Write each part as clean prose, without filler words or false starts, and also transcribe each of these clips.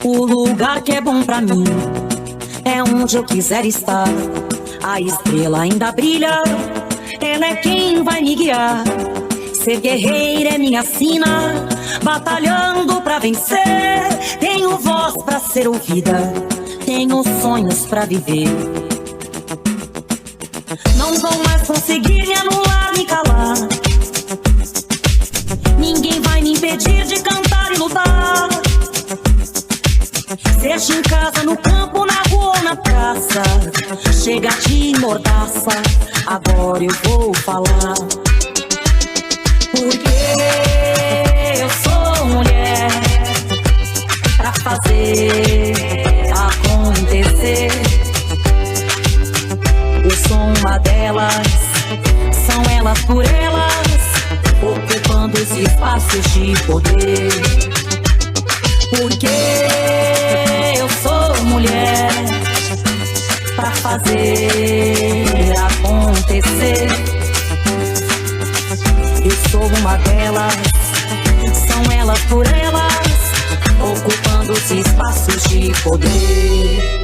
O lugar que é bom pra mim é onde eu quiser estar. A estrela ainda brilha, ela é quem vai me guiar. Ser guerreira é minha sina, batalhando pra vencer. Tenho voz pra ser ouvida, tenho sonhos pra viver. Não vão mais conseguir me anular, me calar. Ninguém vai me impedir de cantar e lutar. Seja em casa, no campo, na rua ou na praça, chega de mordaça, agora eu vou falar. Porque eu sou mulher pra fazer acontecer. Eu sou uma delas, são elas por elas, ocupando esse espaço de poder. Porque eu sou mulher pra fazer acontecer. Eu sou uma delas, são elas por elas, ocupando esse espaço de poder.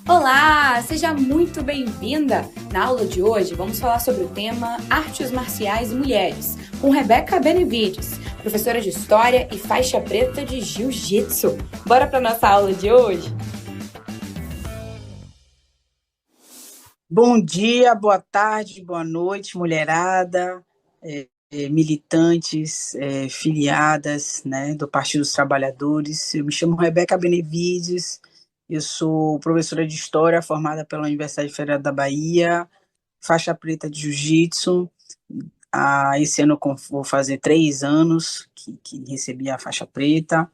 Olá, seja muito bem-vinda! Na aula de hoje vamos falar sobre o tema Artes Marciais e Mulheres, com Rebeca Benevides, professora de História e faixa preta de Jiu-Jitsu. Bora para nossa aula de hoje? Bom dia, boa tarde, boa noite, mulherada, militantes, filiadas, né, do Partido dos Trabalhadores. Eu me chamo Rebeca Benevides, eu sou professora de História formada pela Universidade Federal da Bahia, faixa preta de Jiu-Jitsu. Esse ano eu vou fazer 3 anos que recebi a faixa preta.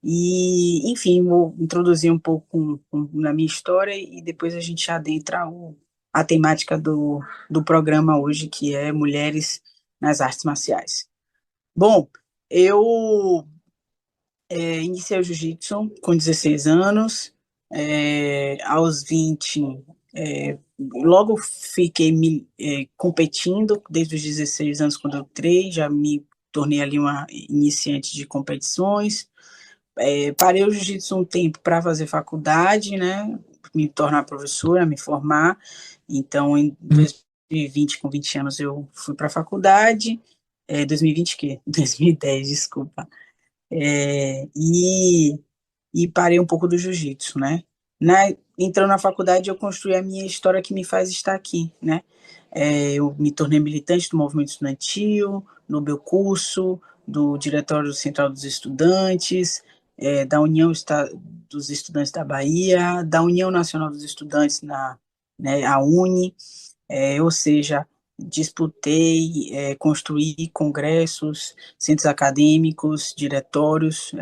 E, enfim, vou introduzir um pouco na minha história e depois a gente adentra a temática do programa hoje, que é Mulheres nas Artes Marciais. Bom, eu iniciei o Jiu-Jitsu com 16 anos, aos 20, logo fiquei competindo, desde os 16 anos, quando eu entrei, já me tornei ali uma iniciante de competições. Parei o jiu-jitsu um tempo para fazer faculdade, né, me tornar professora, me formar. Então, em 2020, com 20 anos, eu fui para a faculdade. 2020 o quê? 2010, desculpa. E parei um pouco do jiu-jitsu, né? Entrando na faculdade, eu construí a minha história que me faz estar aqui, né? Eu me tornei militante do movimento estudantil, no meu curso, do Diretório Central dos Estudantes, da União dos Estudantes da Bahia, da União Nacional dos Estudantes, né, a UNE, ou seja, disputei, construí congressos, centros acadêmicos, diretórios,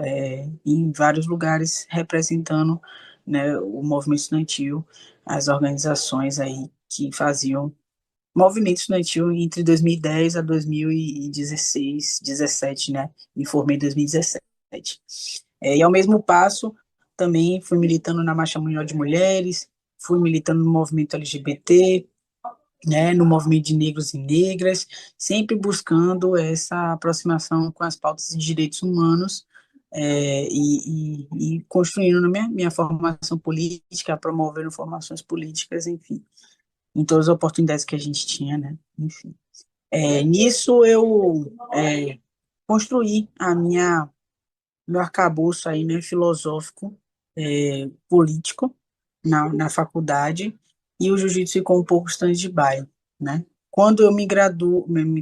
em vários lugares, representando, né, o movimento estudantil, as organizações aí que faziam movimento estudantil entre 2010 a 2016, 17, né? Me formei em 2017. E ao mesmo passo, também fui militando na Marcha Mundial de Mulheres, fui militando no movimento LGBT, né, no movimento de negros e negras, sempre buscando essa aproximação com as pautas de direitos humanos, e construindo minha formação política, promovendo formações políticas, enfim, em todas as oportunidades que a gente tinha, né, enfim. Nisso eu construí meu arcabouço aí, né, filosófico, político, na faculdade, e o jiu-jitsu ficou um pouco stand-by, né? Quando eu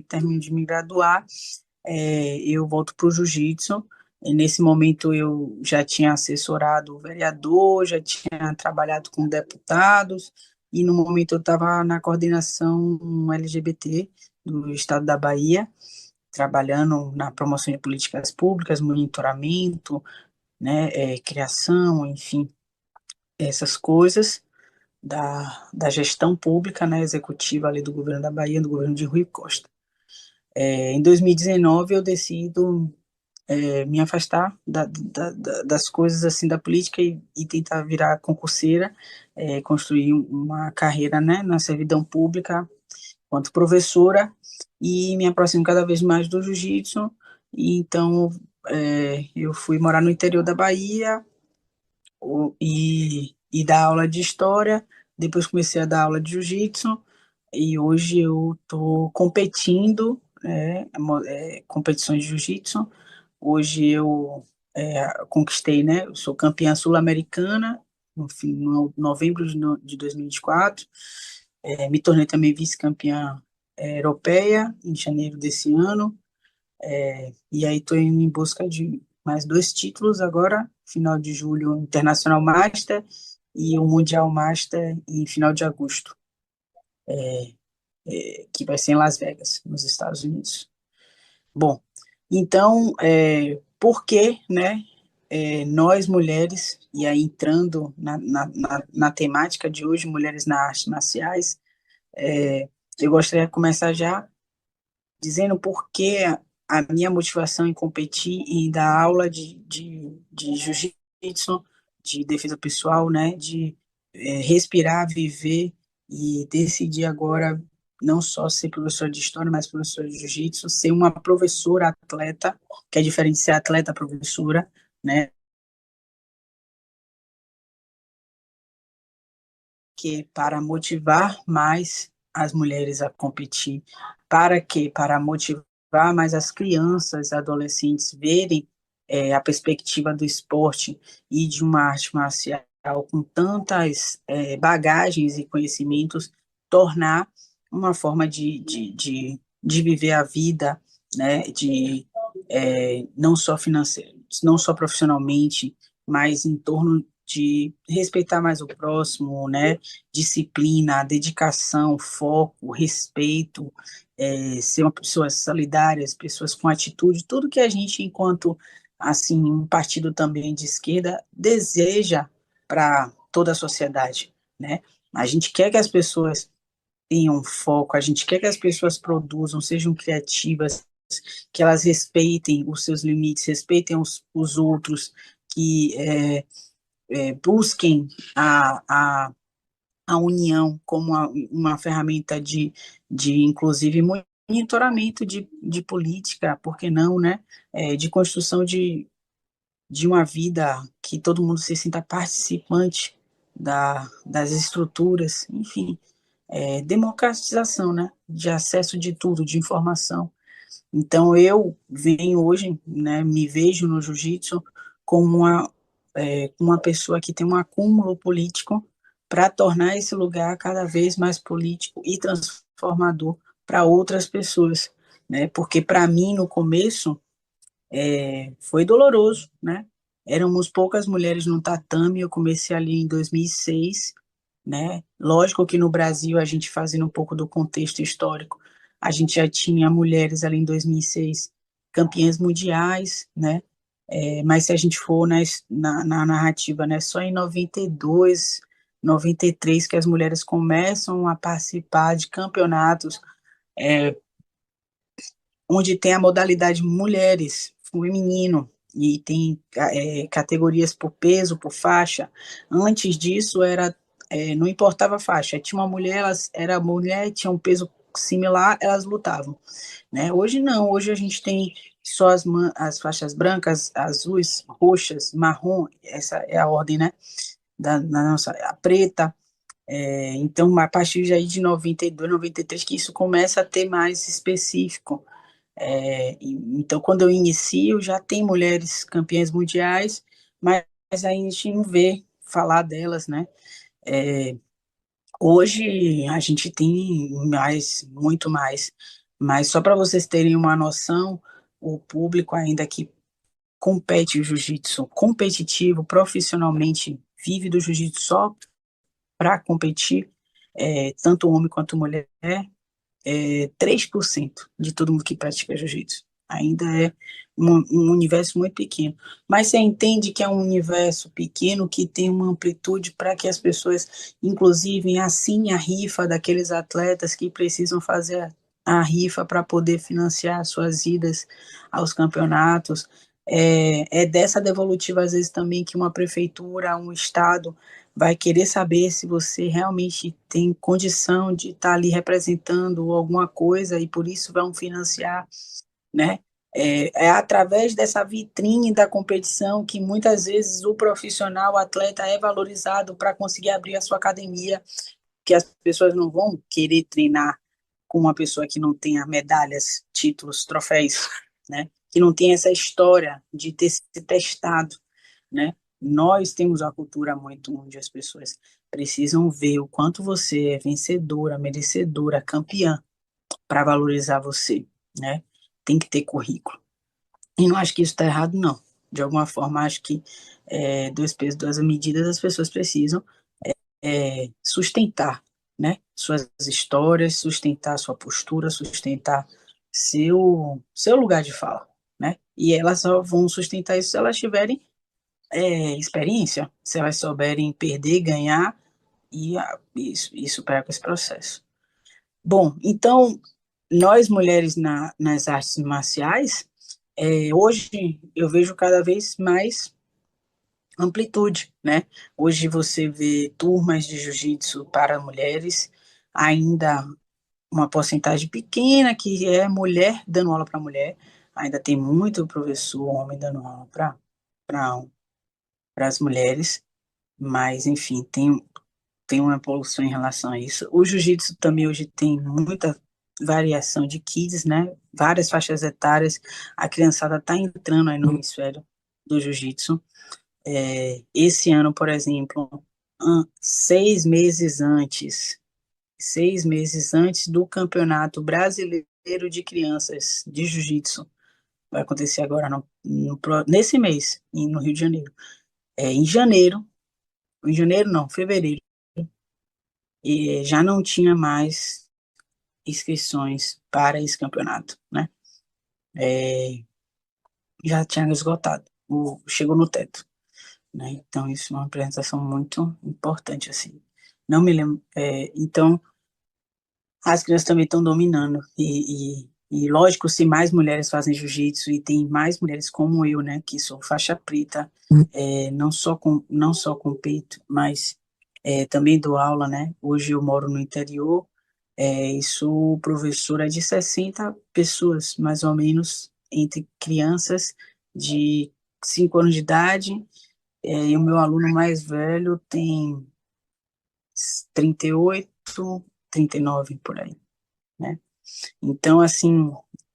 termino de me graduar, eu volto para o jiu-jitsu. Nesse momento eu já tinha assessorado o vereador, já tinha trabalhado com deputados, e no momento eu estava na coordenação LGBT do estado da Bahia, trabalhando na promoção de políticas públicas, monitoramento, né, criação, enfim, essas coisas da gestão pública, né, executiva ali do governo da Bahia, do governo de Rui Costa. Em 2019 eu decido me afastar das coisas assim da política e tentar virar concurseira, construir uma carreira, né, na servidão pública quanto professora e me aproximo cada vez mais do jiu-jitsu. E então eu fui morar no interior da Bahia e dar aula de história. Depois comecei a dar aula de jiu-jitsu e hoje eu estou competindo, competições de jiu-jitsu. Hoje eu conquistei, né? Eu sou campeã sul-americana no novembro de 2024. Me tornei também vice-campeã europeia em janeiro desse ano. E aí estou indo em busca de mais 2 títulos agora, final de julho, Internacional Master e o Mundial Master em final de agosto, que vai ser em Las Vegas, nos Estados Unidos. Bom, então, por que, né, nós mulheres, e aí entrando na temática de hoje, mulheres nas artes marciais, eu gostaria de começar já dizendo por que a minha motivação em competir e dar aula de jiu-jitsu, de defesa pessoal, né, de respirar, viver e decidir agora não só ser professora de história, mas professora de jiu-jitsu, ser uma professora atleta, que é diferente de ser atleta professora, né, que para motivar mais as mulheres a competir, para quê? Para motivar mais as crianças, adolescentes verem a perspectiva do esporte e de uma arte marcial com tantas bagagens e conhecimentos, tornar uma forma de viver a vida, né, não só financeiro, não só profissionalmente, mas em torno de respeitar mais o próximo, né? Disciplina, dedicação, foco, respeito, ser uma pessoa solidária, pessoas com atitude, tudo que a gente, enquanto assim um partido também de esquerda, deseja para toda a sociedade, né? A gente quer que as pessoas tenham foco, a gente quer que as pessoas produzam, sejam criativas, que elas respeitem os seus limites, respeitem os outros, que busquem a união como uma ferramenta inclusive, monitoramento de política, por que não, né? De construção de uma vida que todo mundo se sinta participante das estruturas, enfim, democratização, né? De acesso de tudo, de informação. Então, eu venho hoje, né, me vejo no jiu-jitsu como uma pessoa que tem um acúmulo político para tornar esse lugar cada vez mais político e transformador para outras pessoas, né? Porque para mim, no começo, foi doloroso, né? Éramos poucas mulheres no tatame, eu comecei ali em 2006, né? Lógico que no Brasil, a gente fazendo um pouco do contexto histórico, a gente já tinha mulheres ali em 2006 campeãs mundiais, né? Mas se a gente for na narrativa, né, só em 92, 93 que as mulheres começam a participar de campeonatos onde tem a modalidade mulheres, feminino, e tem categorias por peso, por faixa. Antes disso, não importava a faixa. Tinha uma mulher, era mulher, tinha um peso similar, elas lutavam. Né? Hoje não, hoje a gente tem só as faixas brancas, azuis, roxas, marrom, essa é a ordem, né? Da nossa, a preta. Então, a partir de 92, 93, que isso começa a ter mais específico. Então, quando eu inicio, já tem mulheres campeãs mundiais, mas aí a gente não vê falar delas, né? Hoje a gente tem muito mais, mas só para vocês terem uma noção, o público ainda que compete o jiu-jitsu competitivo, profissionalmente, vive do jiu-jitsu só para competir, tanto homem quanto mulher, 3% de todo mundo que pratica jiu-jitsu. Ainda é um universo muito pequeno. Mas você entende que é um universo pequeno que tem uma amplitude para que as pessoas, inclusive, assinem a rifa daqueles atletas que precisam fazer a rifa para poder financiar suas idas aos campeonatos. É dessa devolutiva, às vezes, também que uma prefeitura, um estado, vai querer saber se você realmente tem condição de estar ali representando alguma coisa e por isso vão financiar, né? É através dessa vitrine da competição que muitas vezes o profissional, o atleta é valorizado para conseguir abrir a sua academia, que as pessoas não vão querer treinar com uma pessoa que não tenha medalhas, títulos, troféus, né? Que não tem essa história de ter se testado, né? Nós temos uma cultura muito onde as pessoas precisam ver o quanto você é vencedora, merecedora, campeã, para valorizar você, né? Tem que ter currículo. E não acho que isso está errado, não. De alguma forma, acho que dois pesos, duas medidas, as pessoas precisam sustentar, né? Suas histórias, sustentar sua postura, sustentar seu lugar de fala, né? E elas só vão sustentar isso se elas tiverem experiência, se elas souberem perder, ganhar e superar com esse processo. Bom, então, nós mulheres nas artes marciais, hoje eu vejo cada vez mais amplitude, né? Hoje você vê turmas de jiu-jitsu para mulheres, ainda uma porcentagem pequena que é mulher dando aula para mulher, ainda tem muito professor homem dando aula para as mulheres, mas enfim, tem uma evolução em relação a isso. O jiu-jitsu também hoje tem muita variação de kids, né? Várias faixas etárias, a criançada está entrando aí no hemisfério do jiu-jitsu. Esse ano, por exemplo, 6 meses antes do Campeonato Brasileiro de Crianças de Jiu-Jitsu, vai acontecer agora nesse mês, no Rio de Janeiro. Em janeiro não, fevereiro, e já não tinha mais inscrições para esse campeonato, né? Já tinha esgotado, chegou no teto, né? Então isso é uma apresentação muito importante, assim. Não me lembro, então as crianças também estão dominando. E lógico, se mais mulheres fazem jiu-jitsu e tem mais mulheres como eu, né, que sou faixa preta, não só com peito, mas também dou aula, né? Hoje eu moro no interior, e sou professora de 60 pessoas, mais ou menos, entre crianças de 5 anos de idade, e o meu aluno mais velho tem 38, 39 por aí, né? Então, assim,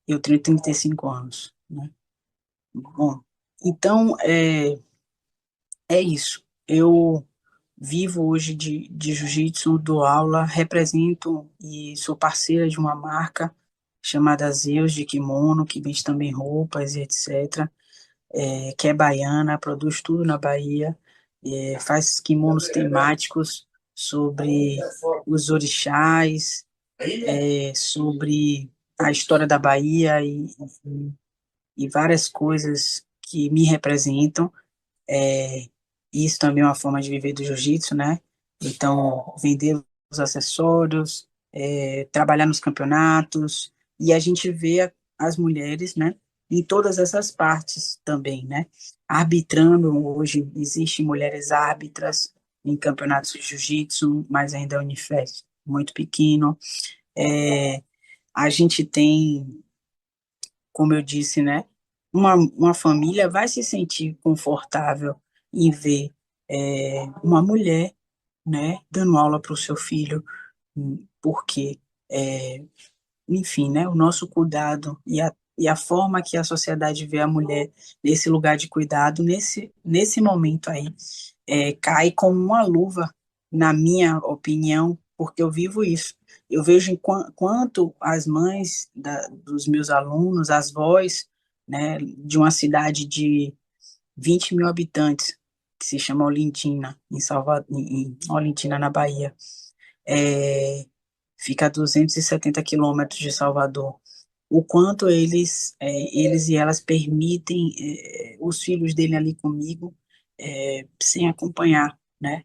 eu tenho 35 anos, né? Bom, então, é isso. Eu vivo hoje de jiu-jitsu, dou aula, represento e sou parceira de uma marca chamada Zeus de Kimono, que vende também roupas e etc., que é baiana, produz tudo na Bahia, faz kimonos temáticos sobre os orixás, sobre a história da Bahia e várias coisas que me representam. É, Isso também é uma forma de viver do jiu-jitsu, né? Então, vender os acessórios, trabalhar nos campeonatos, e a gente vê as mulheres, né? Em todas essas partes também, né? Arbitrando, hoje existem mulheres árbitras em campeonatos de jiu-jitsu, mas ainda é um universo muito pequeno. É, a gente tem, como eu disse, né, uma família vai se sentir confortável em ver uma mulher, né, dando aula para o seu filho, porque, enfim, né, o nosso cuidado e a forma que a sociedade vê a mulher nesse lugar de cuidado, nesse momento aí, cai como uma luva, na minha opinião, porque eu vivo isso. Eu vejo quanto as mães dos meus alunos, as vós, né, de uma cidade de 20 mil habitantes, que se chama Olintina, em Olintina, na Bahia, é, fica a 270 quilômetros de Salvador. O quanto eles e elas permitem os filhos dele ali comigo, sem acompanhar, né?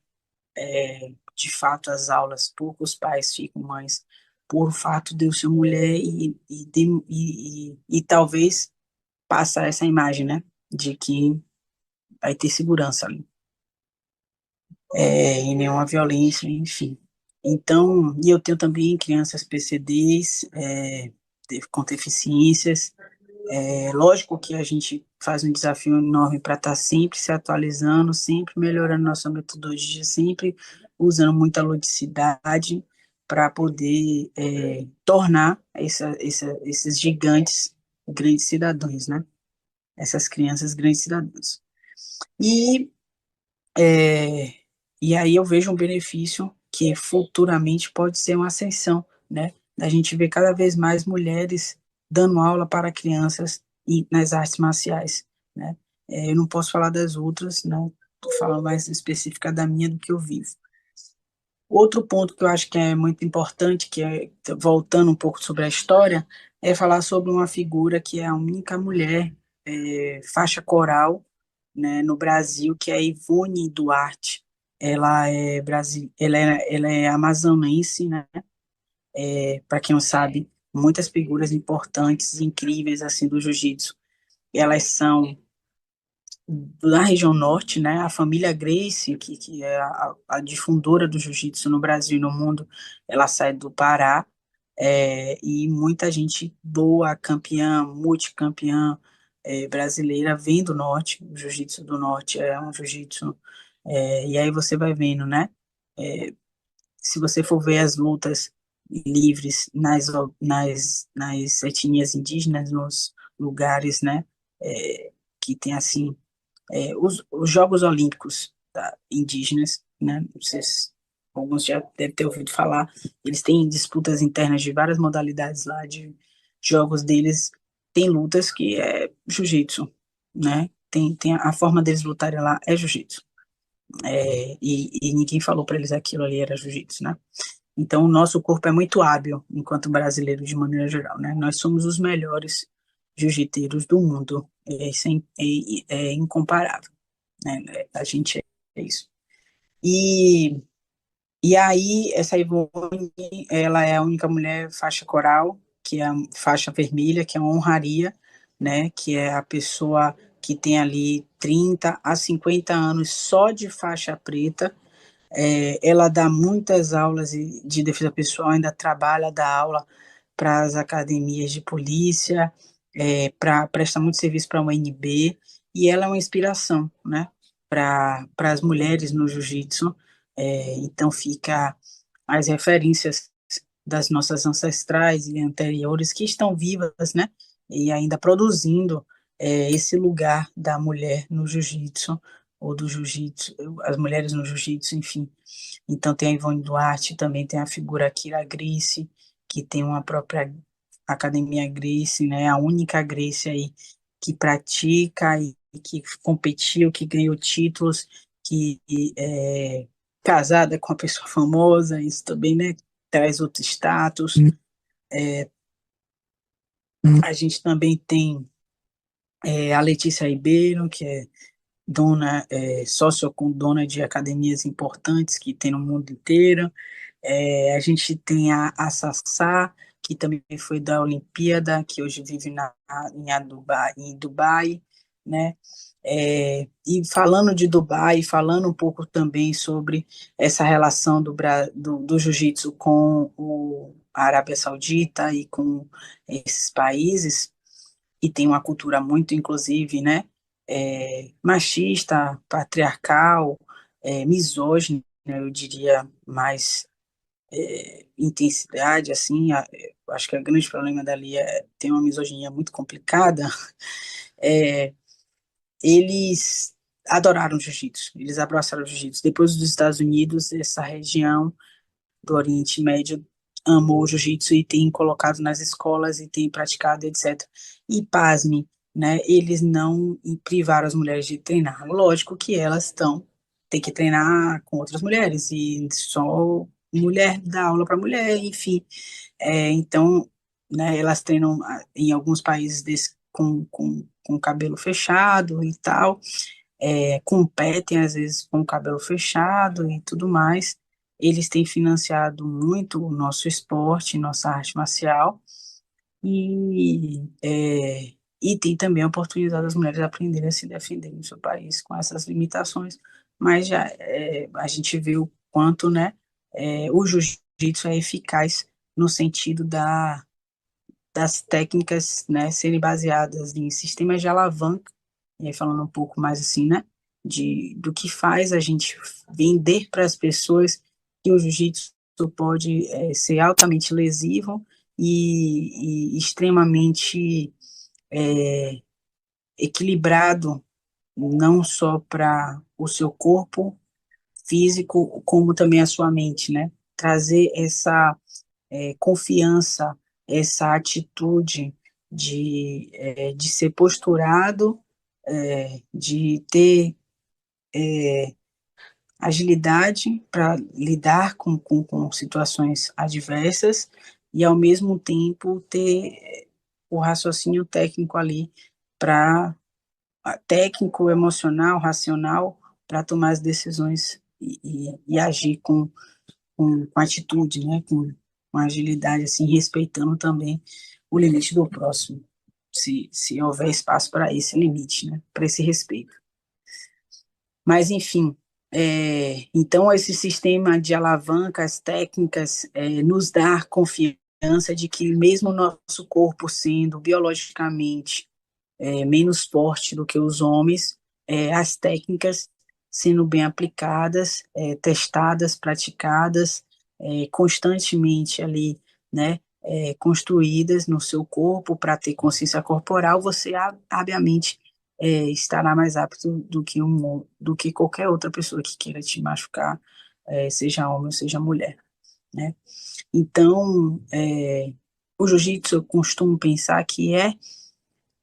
De fato, as aulas, poucos pais ficam mais por fato de eu ser mulher e talvez passar essa imagem, né? de que vai ter segurança ali, e nenhuma violência, enfim. Então, e eu tenho também crianças PCDs, com deficiências. É lógico que a gente faz um desafio enorme para estar sempre se atualizando, sempre melhorando nossa metodologia, sempre usando muita ludicidade para poder tornar esses gigantes grandes cidadãos, né? Essas crianças grandes cidadãos. E, é, e aí eu vejo um benefício que futuramente pode ser uma ascensão, né? Da gente ver cada vez mais mulheres dando aula para crianças nas artes marciais, né? Eu não posso falar das outras, não. Estou falando mais específica da minha do que eu vivo. Outro ponto que eu acho que é muito importante, que é, voltando um pouco sobre a história, é falar sobre uma figura que é a única mulher faixa coral, né, no Brasil, que é a Ivone Duarte. Ela é amazonense, né? Para quem não sabe, muitas figuras importantes, incríveis assim do jiu-jitsu. Elas são da região norte, né? A família Gracie, que é a difundora do jiu-jitsu no Brasil e no mundo, ela sai do Pará, e muita gente boa, campeã, multicampeã, brasileira, vem do norte. O jiu-jitsu do norte é um jiu-jitsu, e aí você vai vendo, né? É, Se você for ver as lutas livres nas etnias indígenas, nos lugares, né? Que tem assim os Jogos Olímpicos indígenas, né? Não sei se alguns já devem ter ouvido falar. Eles têm disputas internas de várias modalidades lá de jogos deles. Tem lutas que é jiu-jitsu, né? Tem a forma deles lutarem lá é jiu-jitsu. E ninguém falou para eles aquilo ali era jiu-jitsu, né? Então, o nosso corpo é muito hábil, enquanto brasileiro, de maneira geral, né? Nós somos os melhores jiu-jiteiros do mundo. É incomparável, né? A gente é isso. E, e aí, essa Ivone, ela é a única mulher faixa coral, que é a faixa vermelha, que é uma honraria, né? Que é a pessoa que tem ali 30 a 50 anos só de faixa preta. Ela dá muitas aulas de defesa pessoal, ainda trabalha, dá aula para as academias de polícia, presta muito serviço para a UNB, e ela é uma inspiração, né, para as mulheres no jiu-jitsu. Então fica as referências das nossas ancestrais e anteriores que estão vivas, né, e ainda produzindo esse lugar da mulher no jiu-jitsu, ou do jiu-jitsu, as mulheres no jiu-jitsu, enfim. Então tem a Ivone Duarte, também tem a figura Kira Gracie, que tem uma própria Academia Gracie, né, a única Gracie aí que pratica e que competiu, que ganhou títulos, que é casada com uma pessoa famosa, isso também, né, traz outro status. A gente também tem a Letícia Ribeiro, que é sócio com dona de academias importantes que tem no mundo inteiro. A gente tem a Sassá, que também foi da Olimpíada, que hoje vive em Dubai, né? E falando de Dubai, falando um pouco também sobre essa relação do jiu-jitsu com a Arábia Saudita e com esses países, e tem uma cultura muito, inclusive, né, machista, patriarcal, misógina, eu diria, mais intensidade, assim, acho que o grande problema dali tem uma misoginia muito complicada. é, Eles adoraram jiu-jitsu, eles abraçaram o jiu-jitsu. Depois dos Estados Unidos, essa região do Oriente Médio amou o jiu-jitsu e tem colocado nas escolas e tem praticado, etc. E pasme, né, eles não privaram as mulheres de treinar. Lógico que elas tem que treinar com outras mulheres e só mulher dá aula para mulher, enfim. Então, né, elas treinam em alguns países com cabelo fechado e tal, competem às vezes com o cabelo fechado e tudo mais. Eles têm financiado muito o nosso esporte, nossa arte marcial, e, e tem também a oportunidade das mulheres aprenderem a se defender no seu país com essas limitações, mas já a gente vê o quanto, né, o jiu-jitsu é eficaz no sentido das técnicas, né, serem baseadas em sistemas de alavanca, e aí falando um pouco mais assim, né, do que faz a gente vender para as pessoas que o jiu-jitsu pode ser altamente lesivo e extremamente equilibrado, não só para o seu corpo físico, como também a sua mente, né? Trazer essa confiança, essa atitude de ser posturado, de ter agilidade para lidar com situações adversas e, ao mesmo tempo, ter o raciocínio técnico ali para técnico, emocional, racional, para tomar as decisões e agir com atitude, né? Com agilidade, assim, respeitando também o limite do próximo, se houver espaço para esse limite, né? Para esse respeito. Mas, enfim, então esse sistema de alavancas técnicas nos dá confiança de que mesmo o nosso corpo sendo biologicamente menos forte do que os homens, as técnicas sendo bem aplicadas, testadas, praticadas, constantemente ali, né, construídas no seu corpo para ter consciência corporal, você obviamente estará mais apto do que qualquer outra pessoa que queira te machucar, seja homem ou seja mulher, né? Então, o jiu-jitsu eu costumo pensar que é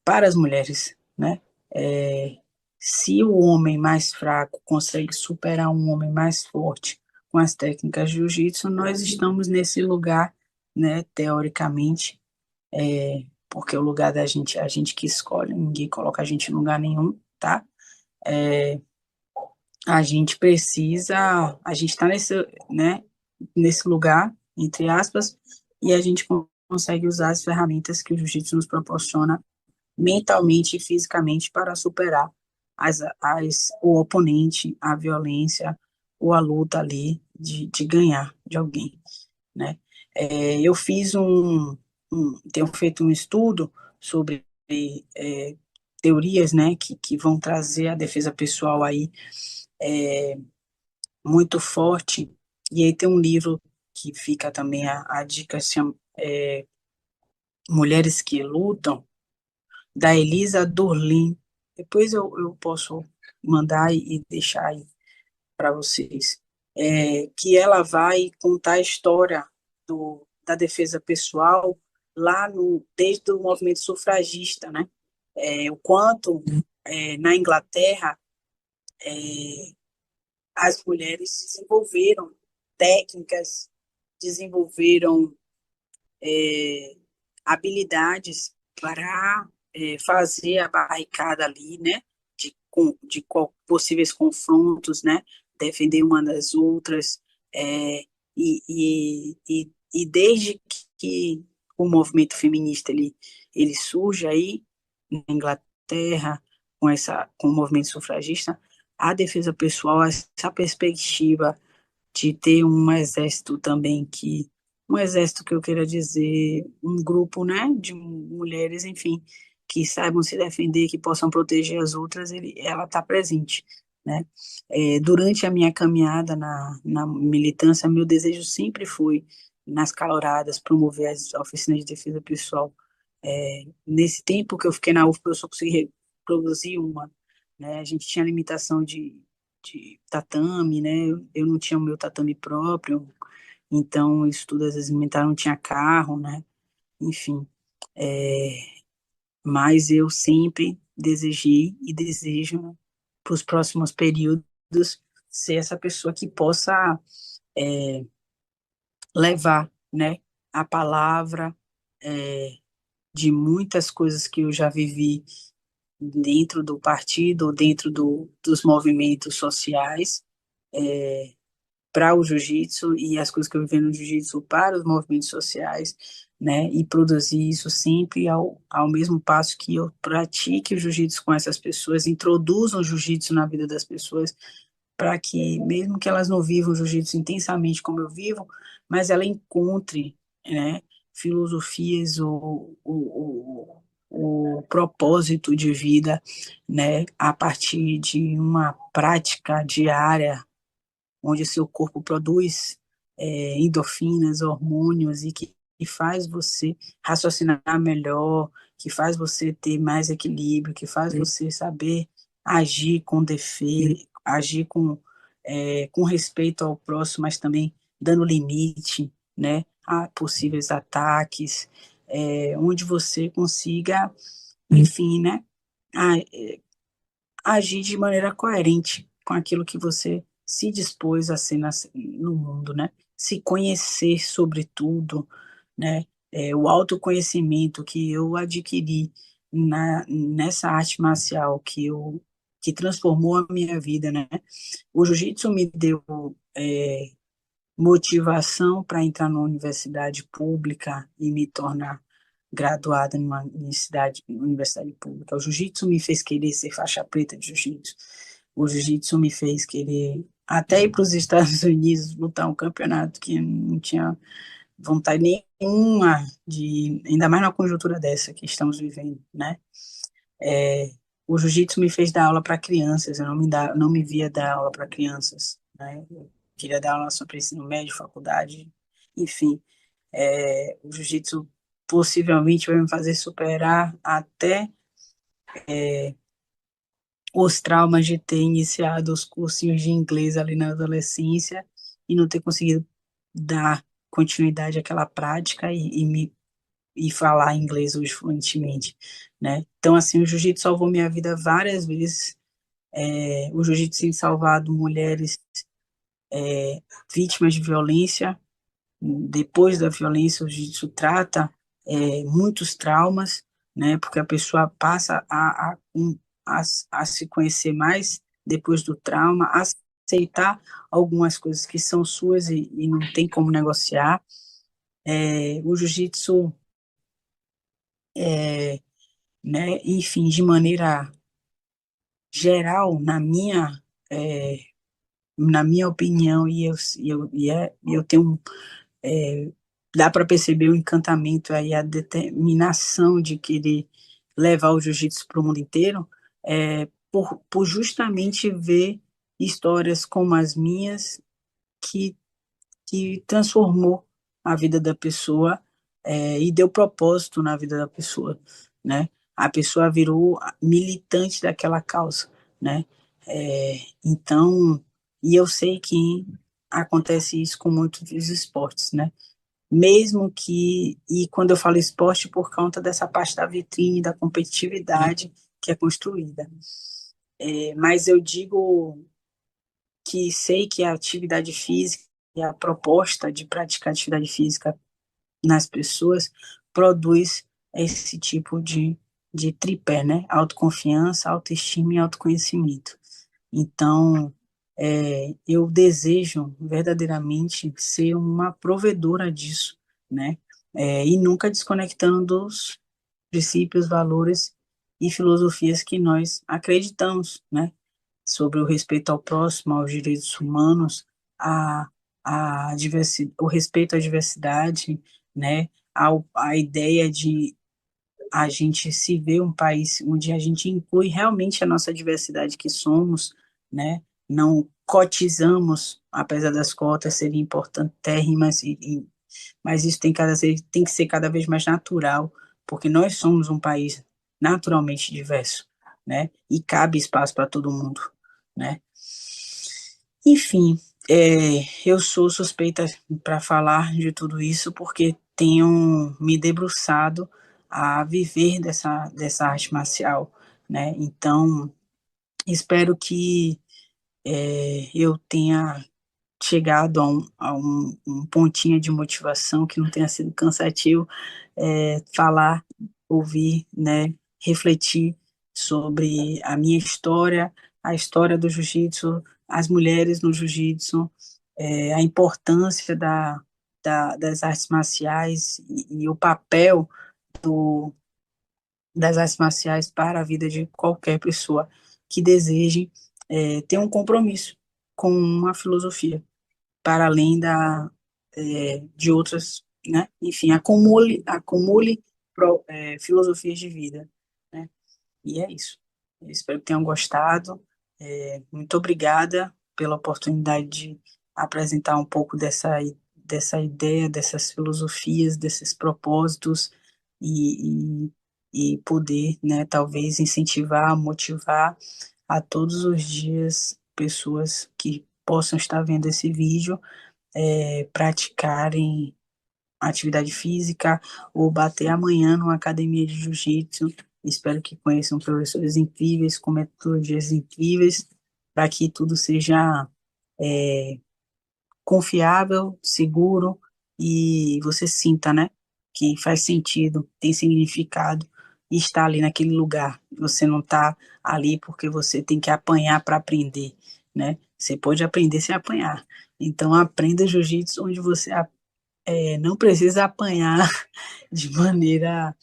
para as mulheres, né? É, se o homem mais fraco consegue superar um homem mais forte com as técnicas de jiu-jitsu, nós estamos nesse lugar, né? Teoricamente, porque o lugar da gente é a gente que escolhe, ninguém coloca a gente em lugar nenhum, tá? A gente está nesse, né? Nesse lugar, entre aspas, e a gente consegue usar as ferramentas que o jiu-jitsu nos proporciona mentalmente e fisicamente para superar o oponente, a violência ou a luta ali de ganhar de alguém, né? Eu tenho feito um estudo sobre teorias, né, que vão trazer a defesa pessoal aí muito forte, e aí tem um livro que fica também a dica, chama Mulheres que Lutam, da Elisa Durlin. Depois eu posso mandar e deixar aí para vocês. Que ela vai contar a história da defesa pessoal lá desde o movimento sufragista, né? O quanto na Inglaterra as mulheres desenvolveram técnicas, desenvolveram habilidades para fazer a barricada ali, né, possíveis confrontos, né, defender uma das outras, e desde que o movimento feminista ele surge aí na Inglaterra com o movimento sufragista, a defesa pessoal, essa perspectiva de ter um exército que eu queira dizer, um grupo, né, de mulheres, enfim, que saibam se defender, que possam proteger as outras, ela está presente, né? Durante a minha caminhada na militância, meu desejo sempre foi, nas caloradas, promover as oficinas de defesa pessoal. Nesse tempo que eu fiquei na UFPA, eu só consegui produzir uma, né? A gente tinha limitação de tatame, né? Eu não tinha o meu tatame próprio, então isso tudo às vezes militar não tinha carro, né? Enfim, mas eu sempre desejei e desejo, né, para os próximos períodos ser essa pessoa que possa levar, né, a palavra de muitas coisas que eu já vivi dentro do partido, dentro dos movimentos sociais, para o jiu-jitsu e as coisas que eu vivi no jiu-jitsu para os movimentos sociais, né, e produzir isso sempre ao mesmo passo que eu pratique o jiu-jitsu com essas pessoas, introduzo o jiu-jitsu na vida das pessoas, para que, mesmo que elas não vivam o jiu-jitsu intensamente como eu vivo, mas ela encontre, né, filosofias o propósito de vida, né, a partir de uma prática diária, onde seu corpo produz endorfinas, hormônios e que faz você raciocinar melhor, que faz você ter mais equilíbrio, que faz você saber agir com defesa, agir com respeito ao próximo, mas também dando limite, né, a possíveis ataques, onde você consiga, enfim, né, agir de maneira coerente com aquilo que você se dispôs a ser no mundo, né? Se conhecer sobre tudo, né? O autoconhecimento que eu adquiri nessa arte marcial que transformou a minha vida, né? O jiu-jitsu me deu motivação para entrar numa universidade pública e me tornar graduada numa universidade pública. O jiu-jitsu me fez querer ser faixa preta de jiu-jitsu. O jiu-jitsu me fez querer até ir para os Estados Unidos lutar um campeonato que eu não tinha vontade nenhuma de, ainda mais na conjuntura dessa que estamos vivendo, né? O jiu-jitsu me fez dar aula para crianças, eu não me via dar aula para crianças, né? Eu queria dar aula só para ensino médio, faculdade, enfim. O jiu-jitsu possivelmente vai me fazer superar até os traumas de ter iniciado os cursinhos de inglês ali na adolescência e não ter conseguido dar continuidade àquela prática e falar inglês hoje fluentemente, né? Então, assim, o jiu-jitsu salvou minha vida várias vezes. O jiu-jitsu tem salvado mulheres vítimas de violência. Depois da violência, o jiu-jitsu trata muitos traumas, né? Porque a pessoa passa a se conhecer mais depois do trauma, a aceitar algumas coisas que são suas e não tem como negociar. O jiu-jitsu, né? Enfim, de maneira geral, na minha opinião, eu tenho dá para perceber o encantamento aí, a determinação de querer levar o jiu-jitsu para o mundo inteiro, por justamente ver histórias como as minhas que, que transformou a vida da pessoa e deu propósito na vida da pessoa, né? A pessoa virou militante daquela causa, né? Então, e eu sei que acontece isso com muitos dos esportes, né? Mesmo que, e quando eu falo esporte, por conta dessa parte da vitrine, da competitividade que é construída. Mas eu digo que sei que a atividade física e a proposta de praticar atividade física nas pessoas produz esse tipo de tripé, né? Autoconfiança, autoestima e autoconhecimento. Então, eu desejo verdadeiramente ser uma provedora disso, né? E nunca desconectando dos princípios, valores e filosofias que nós acreditamos, né? Sobre o respeito ao próximo, aos direitos humanos, a, o respeito à diversidade, né? A ideia de a gente se ver um país onde a gente inclui realmente a nossa diversidade que somos, né? Não cotizamos, apesar das cotas serem importantérrimas, mas isso tem que ser cada vez mais natural, porque nós somos um país naturalmente diverso, né? E cabe espaço para todo mundo, né? Enfim, eu sou suspeita para falar de tudo isso porque tenho me debruçado a viver dessa arte marcial, né? Então, espero que eu tenha chegado a um pontinho de motivação que não tenha sido cansativo, falar, ouvir, né? Refletir sobre a minha história, a história do jiu-jitsu, as mulheres no jiu-jitsu, a importância das artes marciais e o papel das artes marciais para a vida de qualquer pessoa que deseje ter um compromisso com a filosofia, para além de outras, né? Enfim, acumule filosofias de vida, né? E é isso. Eu espero que tenham gostado. Muito obrigada pela oportunidade de apresentar um pouco dessa ideia, dessas filosofias, desses propósitos e poder, né, talvez incentivar, motivar a todos os dias pessoas que possam estar vendo esse vídeo praticarem atividade física ou bater amanhã numa academia de jiu-jitsu. Espero que conheçam professores incríveis, com metodologias incríveis, para que tudo seja confiável, seguro e você sinta, né, que faz sentido, tem significado e está ali naquele lugar. Você não está ali porque você tem que apanhar para aprender, né? Você pode aprender sem apanhar. Então, aprenda jiu-jitsu onde você não precisa apanhar de maneira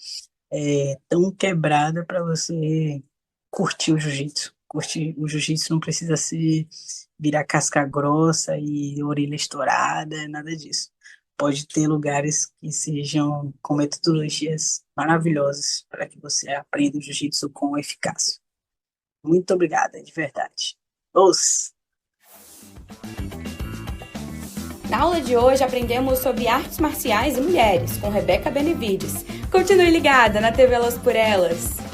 tão quebrada para você curtir o jiu-jitsu. Curtir o jiu-jitsu não precisa virar casca grossa e orelha estourada, nada disso. Pode ter lugares que sejam com metodologias maravilhosas para que você aprenda o jiu-jitsu com eficácia. Muito obrigada, de verdade. Os Na aula de hoje aprendemos sobre artes marciais e mulheres com Rebeca Benevides. Continue ligada na TV Elas por Elas.